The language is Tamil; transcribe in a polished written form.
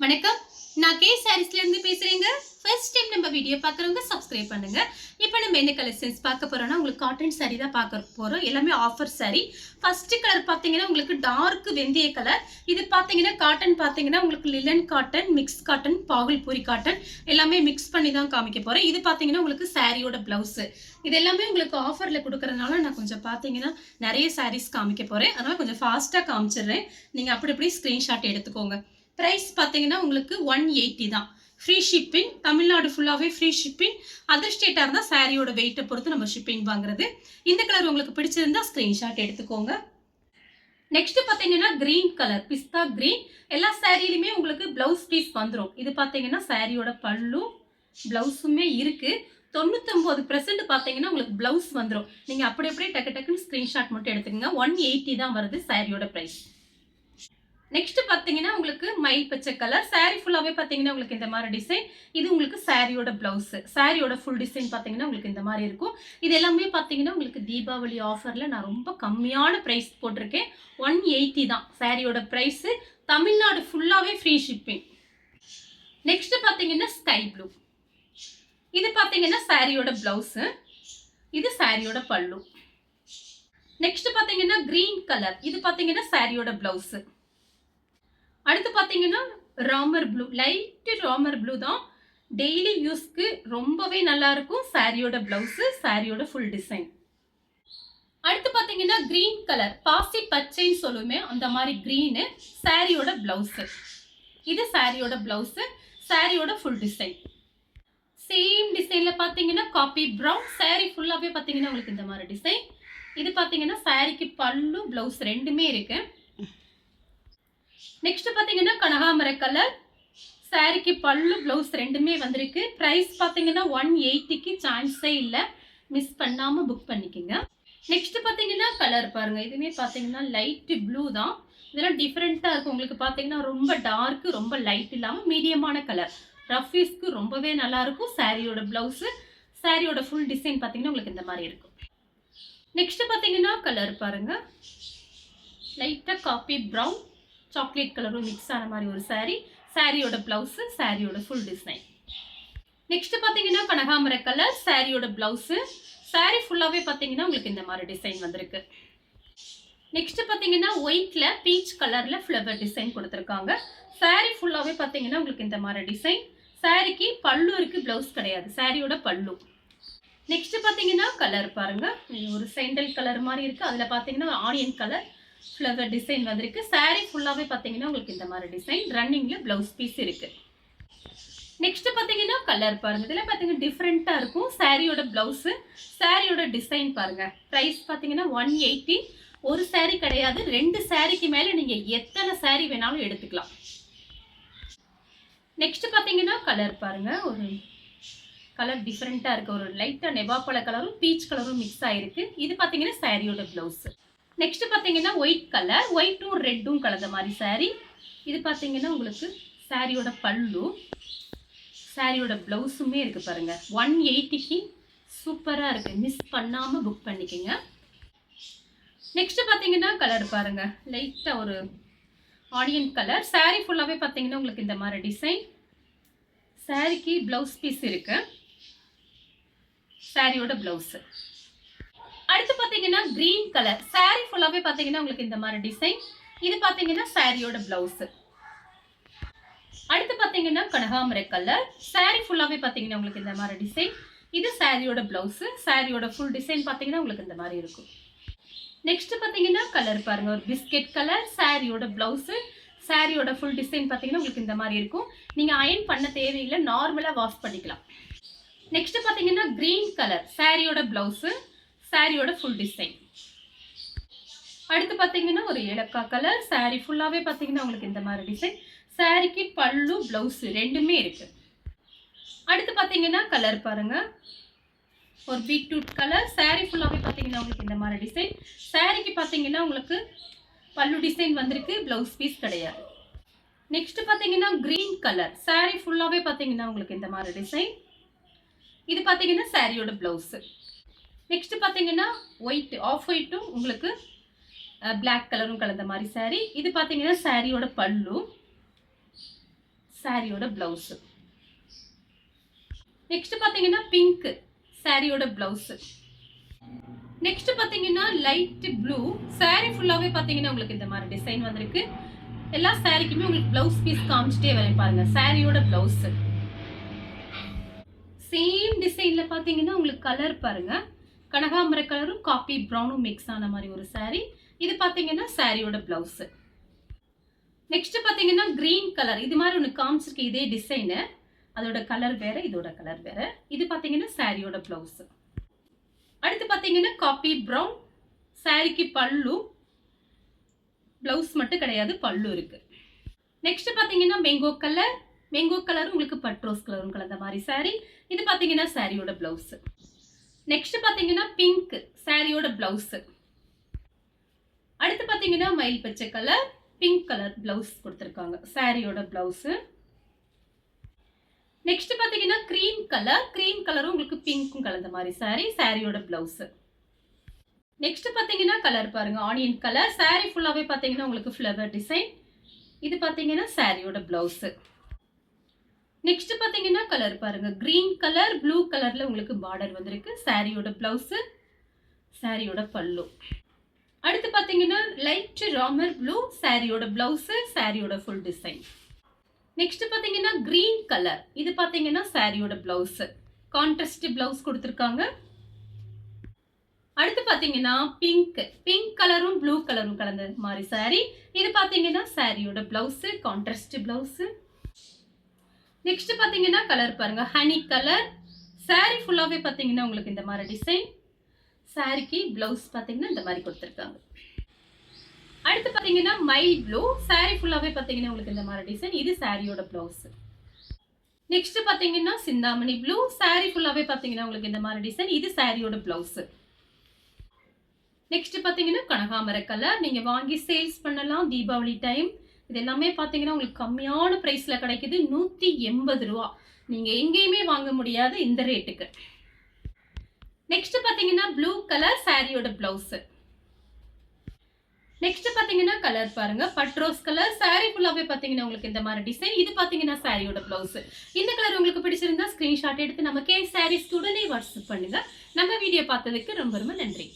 வணக்கம். நான் கே சாரீஸ்ல இருந்து பேசுறேங்க. ஃபர்ஸ்ட் டைம் நம்ம வீடியோ பார்க்குறவங்க சப்ஸ்கிரைப் பண்ணுங்க. இப்போ நம்ம என்ன கலெக்ஷன்ஸ் பார்க்க போறோம்னா, உங்களுக்கு காட்டன் சாரி தான் பார்க்க போறோம். எல்லாமே ஆஃபர் சாரி. ஃபர்ஸ்ட் கலர் பார்த்தீங்கன்னா உங்களுக்கு டார்க் வெந்தய கலர். இது பார்த்தீங்கன்னா காட்டன் பார்த்தீங்கன்னா உங்களுக்கு லிலன் cotton, mix cotton, Bhagalpuri cotton எல்லாமே மிக்ஸ் பண்ணி தான் காமிக்க போறேன். இது பார்த்தீங்கன்னா உங்களுக்கு சாரியோட பிளவுஸ். இது எல்லாமே உங்களுக்கு ஆஃபர்ல கொடுக்கறதுனால நான் கொஞ்சம் பார்த்தீங்கன்னா நிறைய சாரீஸ் காமிக்க போறேன். அதனால கொஞ்சம் ஃபாஸ்டா காமிச்சிடுறேன். நீங்க அப்படி இப்படி ஸ்கிரீன்ஷாட் எடுத்துக்கோங்க. பிரைஸ் பார்த்தீங்கன்னா உங்களுக்கு 180 தான். Free shipping. தமிழ்நாடு ஃபுல்லாகவே ஃப்ரீ ஷிப்பிங். அதர் ஸ்டேட்டாக இருந்தால் சாரியோட வெயிட்டை பொறுத்து நம்ம ஷிப்பிங் வாங்குறது. இந்த கலர் உங்களுக்கு பிடிச்சிருந்தா ஸ்க்ரீன்ஷாட் எடுத்துக்கோங்க. நெக்ஸ்ட் பார்த்தீங்கன்னா கிரீன் கலர், பிஸ்தா கிரீன். எல்லா சாரியிலுமே உங்களுக்கு பிளவுஸ் பீஸ் வந்துடும். இது பார்த்தீங்கன்னா சாரியோட பல்லு, பிளவுஸுமே இருக்கு. 99% பார்த்தீங்கன்னா உங்களுக்கு பிளவுஸ் வந்துடும். நீங்கள் அப்படி அப்படியே டக்கு டக்குன்னு ஸ்க்ரீன்ஷாட் மட்டும் எடுத்துக்கோங்க. 180 தான் வருது சாரியோட ப்ரைஸ். நெக்ஸ்ட் பார்த்தீங்கன்னா உங்களுக்கு மயில் பச்சை கலர். சாரி ஃபுல்லாகவே பார்த்தீங்கன்னா உங்களுக்கு இந்த மாதிரி டிசைன். இது உங்களுக்கு சாரியோட பிளவுஸ். சாரியோட ஃபுல் டிசைன் பார்த்தீங்கன்னா உங்களுக்கு இந்த மாதிரி இருக்கும். இது எல்லாமே பார்த்தீங்கன்னா உங்களுக்கு தீபாவளி ஆஃபரில் நான் ரொம்ப கம்மியான ப்ரைஸ் போட்டிருக்கேன். 180 தான் சாரியோட ப்ரைஸ். தமிழ்நாடு ஃபுல்லாகவே ஃப்ரீ ஷிப்பிங். நெக்ஸ்ட் பார்த்தீங்கன்னா ஸ்கை ப்ளூ. இது பார்த்தீங்கன்னா சாரியோட பிளவுஸு. இது சாரியோட பல்லு. நெக்ஸ்ட் பார்த்தீங்கன்னா கிரீன் கலர். இது பார்த்தீங்கன்னா சாரியோட பிளவுஸு. அடுத்து பார்த்தீங்கன்னா Ramar blue, light Ramar blue தான். டெய்லி யூஸ்க்கு ரொம்பவே நல்லா இருக்கும். சாரியோட பிளவுஸ், சாரியோட ஃபுல் டிசைன். அடுத்து பார்த்தீங்கன்னா கிரீன் கலர், பாசி பச்சைன்னு சொல்லுமே அந்த மாதிரி கிரீனு, சாரியோட பிளவுஸ். இது சாரியோட பிளவுஸ், சாரியோட ஃபுல் டிசைன். சேம் டிசைன்ல பார்த்தீங்கன்னா காப்பி ப்ரௌன். சாரி ஃபுல்லாகவே பார்த்தீங்கன்னா உங்களுக்கு இந்த மாதிரி டிசைன். இது பார்த்தீங்கன்னா சாரிக்கு பல்லு, பிளவுஸ் ரெண்டுமே இருக்கு. நெக்ஸ்ட் பார்த்தீங்கன்னா கனகாமர கலர். சாரிக்கு பல்லு, பிளவுஸ் ரெண்டுமே வந்திருக்கு. ப்ரைஸ் பார்த்தீங்கன்னா 180க்கு சான்ஸே இல்லை. மிஸ் பண்ணாமல் புக் பண்ணிக்கோங்க. நெக்ஸ்ட் பார்த்தீங்கன்னா கலர் பாருங்க. இதுவுமே பார்த்தீங்கன்னா லைட் ப்ளூ தான். இதெல்லாம் டிஃப்ரெண்ட்டாக இருக்கும். உங்களுக்கு பார்த்தீங்கன்னா ரொம்ப டார்க், ரொம்ப லைட் இல்லாமல் மீடியமான கலர். ரஃப் யூஸ்க்கு ரொம்பவே நல்லா இருக்கும். சாரியோட பிளவுஸ், சாரியோட ஃபுல் டிசைன் பார்த்தீங்கன்னா உங்களுக்கு இந்த மாதிரி இருக்கும். நெக்ஸ்ட் பார்த்தீங்கன்னா கலர் பாருங்க. லைட்டாக காப்பி ப்ரௌன், சாக்லேட் கலரும் மிக்ஸ் ஆன மாதிரி ஒரு சாரி. சாரியோட பிளவுஸ், சாரியோட ஃபுல் டிசைன். நெக்ஸ்ட் பார்த்தீங்கன்னா கனகாமர கலர். சாரியோட பிளவுஸ், சாரி ஃபுல்லாகவே பார்த்தீங்கன்னா உங்களுக்கு இந்த மாதிரி டிசைன் வந்திருக்கு. நெக்ஸ்ட் பார்த்தீங்கன்னா ஒயிட்ல பீச் கலர்ல ஃப்ளவர் டிசைன் கொடுத்துருக்காங்க. சாரி ஃபுல்லாகவே பார்த்தீங்கன்னா உங்களுக்கு இந்த மாதிரி டிசைன். சாரிக்கு பல்லு இருக்கு, பிளவுஸ் கிடையாது. சாரியோட பல்லு. நெக்ஸ்ட் பார்த்தீங்கன்னா கலர் பாருங்க. ஒரு செண்டல் கலர் மாதிரி இருக்கு. அதில் பார்த்தீங்கன்னா ஆனியன் கலர் ஃப்ளவர் டிசைன் வந்திருக்கு. சாரி ஃபுல்லாகவே பார்த்தீங்கன்னா உங்களுக்கு இந்த மாதிரி டிசைன். ரன்னிங்ல பிளவுஸ் பீஸ் இருக்கு. நெக்ஸ்ட் பார்த்தீங்கன்னா கலர் பாருங்க. இதில் பார்த்தீங்கன்னா டிஃப்ரெண்ட்டாக இருக்கும். சாரியோட பிளவுஸ், சாரியோட டிசைன் பாருங்க. ப்ரைஸ் பார்த்தீங்கன்னா 180. ஒரு சாரி கிடையாது, 2 சாரிக்கு மேலே நீங்கள் எத்தனை சாரி வேணாலும் எடுத்துக்கலாம். நெக்ஸ்ட் பார்த்தீங்கன்னா கலர் பாருங்க. ஒரு கலர் டிஃப்ரெண்ட்டாக இருக்கு. ஒரு லைட்டாக நெவாப்பழ கலரும் பீச் கலரும் மிக்ஸ் ஆயிருக்கு. இது பார்த்தீங்கன்னா சாரியோட பிளவுஸ். நெக்ஸ்ட் பார்த்தீங்கன்னா ஒயிட் கலர், ஒயிட்டும் ரெட்டும் கலந்த மாதிரி சாரி. இது பார்த்தீங்கன்னா உங்களுக்கு சாரியோட பல்லு, சாரியோட பிளவுஸுமே இருக்கு பாருங்க. 180க்கு சூப்பராக இருக்கு. மிஸ் பண்ணாமல் புக் பண்ணிக்கோங்க. நெக்ஸ்ட் பார்த்தீங்கன்னா கலர் பாருங்க. லைட்டாக ஒரு ஆனியன் கலர். சாரி ஃபுல்லாகவே பார்த்தீங்கன்னா உங்களுக்கு இந்த மாதிரி டிசைன். சாரிக்கு பிளவுஸ் பீஸ் இருக்கு. சாரியோட பிளவுஸ். அடுத்து பார்த்தீங்கன்னா கிரீன் கலர். சாரி ஃபுல்லாகவே பார்த்தீங்கன்னா உங்களுக்கு இந்த மாதிரி டிசைன். இது பார்த்தீங்கன்னா சாரியோட பிளவுஸ். அடுத்து பார்த்தீங்கன்னா கனகாமர கலர். சாரி ஃபுல்லாகவே பார்த்தீங்கன்னா உங்களுக்கு இந்த மாதிரி டிசைன். இது சாரியோட பிளவுஸ், சாரியோட ஃபுல் டிசைன் பார்த்தீங்கன்னா உங்களுக்கு இந்த மாதிரி இருக்கும். நெக்ஸ்ட் பார்த்தீங்கன்னா கலர் பாருங்க. ஒரு பிஸ்கெட் கலர். சாரியோட பிளவுஸ், சாரியோட ஃபுல் டிசைன் பார்த்தீங்கன்னா உங்களுக்கு இந்த மாதிரி இருக்கும். நீங்கள் அயன் பண்ண தேவையில்லை, நார்மலாக வாஷ் பண்ணிக்கலாம். நெக்ஸ்ட் பார்த்தீங்கன்னா கிரீன் கலர். சாரியோட பிளவுஸ், சாரியோட ஃபுல் டிசைன். அடுத்து பார்த்தீங்கன்னா ஒரு ஏலக்காய் கலர். சாரி ஃபுல்லாகவே பார்த்தீங்கன்னா உங்களுக்கு இந்த மாதிரி டிசைன். சாரிக்கு பல்லு, பிளவுஸ் ரெண்டுமே இருக்கு. அடுத்து பார்த்தீங்கன்னா கலர் பாருங்க. ஒரு பீட்ரூட் கலர். சாரி ஃபுல்லாகவே பார்த்தீங்கன்னா உங்களுக்கு இந்த மாதிரி டிசைன். சாரிக்கு பார்த்தீங்கன்னா உங்களுக்கு பல்லு டிசைன் வந்திருக்கு, பிளவுஸ் பீஸ் கிடையாது. நெக்ஸ்ட் பார்த்தீங்கன்னா கிரீன் கலர். சாரி ஃபுல்லாகவே பார்த்தீங்கன்னா உங்களுக்கு இந்த மாதிரி டிசைன். இது பார்த்தீங்கன்னா சாரியோட பிளவுஸ். நெக்ஸ்ட் பார்த்தீங்கன்னா ஒயிட், ஆஃப் ஒயிட்டும் உங்களுக்கு பிளாக் கலரும் கலந்த மாதிரி சாரி. இது பார்த்தீங்கன்னா சாரியோட பல்லு, சாரியோட பிளவுஸ். நெக்ஸ்ட் பாத்தீங்கன்னா பிங்க் சாரியோட பிளவுஸ். நெக்ஸ்ட் பாத்தீங்கன்னா லைட் ப்ளூ சாரி ஃபுல்லாவே பாத்தீங்கன்னா உங்களுக்கு இந்த மாதிரி டிசைன் வந்திருக்கு. எல்லா சாரிக்குமே உங்களுக்கு பிளவுஸ் பீஸ் காமிச்சிட்டே வரேன் பாருங்க. சாரியோட பிளவுஸ் சேம் டிசைன்ல பாத்தீங்கன்னா உங்களுக்கு கலர் பாருங்க. கனகாம்பர கலரும் காபி ப்ரௌனும் மிக்ஸ் ஆன மாதிரி ஒரு சாரி. இது பாத்தீங்கன்னா சாரியோட பிளவுஸ். நெக்ஸ்ட் பாத்தீங்கன்னா கிரீன் கலர் இது மாதிரி ஒன்று காமிச்சிருக்கு இதே டிசைனு. அதோட கலர் வேற இதோட கலர் வேற. இது பாத்தீங்கன்னா சாரியோட பிளவுஸ். அடுத்து பாத்தீங்கன்னா காபி ப்ரௌன் சாரிக்கு பல்லு, பிளவுஸ் மட்டும் கிடையாது பல்லு இருக்கு. நெக்ஸ்ட் பாத்தீங்கன்னா மேங்கோ கலர். மேங்கோ கலரும் உங்களுக்கு பட்ரோஸ் கலரும் கலந்த மாதிரி சாரி. இது பாத்தீங்கன்னா சாரியோட பிளவுஸ். நெக்ஸ்ட் பாத்தீங்கன்னா பிங்க் சாரியோட பிளவுஸ். அடுத்து பாத்தீங்கன்னா மயில் பச்சை கலர் பிங்க் கலர் பிளவுஸ் கொடுத்திருக்காங்க சாரியோட பிளவுஸ். நெக்ஸ்ட் பாத்தீங்கன்னா கிரீம் கலரும் உங்களுக்கு பிங்க்கும் கலந்த மாதிரி சாரி. சாரியோட பிளவுஸ். நெக்ஸ்ட் பாத்தீங்கன்னா கலர் பாருங்க ஆனியன் கலர். சாரி ஃபுல்லாவே பாத்தீங்கன்னா உங்களுக்கு ஃப்ளவர் டிசைன். இது பாத்தீங்கன்னா சாரியோட பிளவுஸ். நெக்ஸ்ட் பாத்தீங்கன்னா கலர் பாருங்க கிரீன் கலர் ப்ளூ கலர்ல உங்களுக்கு பார்டர் வந்திருக்கு. சாரியோட பிளவுஸ், சாரியோட பல்லு. அடுத்து பாத்தீங்கன்னா லைட் ராமர் ப்ளூ சாரியோட பிளவுஸ், சாரியோட ஃபுல் டிசைன். நெக்ஸ்ட் பாத்தீங்கன்னா கிரீன் கலர். இது பாத்தீங்கன்னா சாரியோட பிளவுஸ். கான்ட்ராஸ்ட் பிளவுஸ் கொடுத்திருக்காங்க. அடுத்து பாத்தீங்கன்னா பிங்க் கலரும் ப்ளூ கலரும் கலந்த மாதிரி சாரி. இது பாத்தீங்கன்னா சாரியோட பிளவுஸ், கான்ட்ராஸ்ட் பிளவுஸ். நெக்ஸ்ட் பாத்தீங்கன்னா கலர் பாருங்க ஹனி கலர். சாரி ஃபுல்லாவே பாத்தீங்கன்னா உங்களுக்கு இந்த மாதிரி டிசைன். சாரிக்கு பிளவுஸ் பாத்தீங்கன்னா இந்த மாதிரி கொடுத்திருக்காங்க. அடுத்து பாத்தீங்கன்னா மைல் ப்ளூ சாரி ஃபுல்லாவே பாத்தீங்கன்னா உங்களுக்கு இந்த மாதிரி டிசைன். இது சாரியோட பிளவுஸ். நெக்ஸ்ட் பாத்தீங்கன்னா சிந்தாமணி ப்ளூ சாரி ஃபுல்லாவே பாத்தீங்கன்னா உங்களுக்கு இந்த மாதிரி டிசைன். இது சாரியோட பிளவுஸ். நெக்ஸ்ட் பாத்தீங்கன்னா கனகாம்பர கலர். நீங்க வாங்கி சேல்ஸ் பண்ணலாம் தீபாவளி டைம். இது எல்லாமே பாத்தீங்கன்னா உங்களுக்கு கம்மியான பிரைஸ்ல கிடைக்குது. 180 ரூபா. நீங்க எங்கேயுமே வாங்க முடியாது இந்த ரேட்டுக்கு. நெக்ஸ்ட் பாத்தீங்கன்னா ப்ளூ கலர் சாரியோட பிளவுஸ். நெக்ஸ்ட் பாத்தீங்கன்னா கலர் பாருங்க பட்ரோஸ் கலர். சாரி ஃபுல்லாவே பாத்தீங்கன்னா உங்களுக்கு இந்த மாதிரி டிசைன். இது பாத்தீங்கன்னா சாரியோட பிளவுஸ். இந்த கலர் உங்களுக்கு பிடிச்சிருந்தா ஸ்கிரீன்ஷாட் எடுத்து நம்ம கே சாரீஸ்க்கு உடனே வாட்ஸ்அப் பண்ணுங்க. நம்ம வீடியோ பார்த்ததுக்கு ரொம்ப ரொம்ப நன்றி.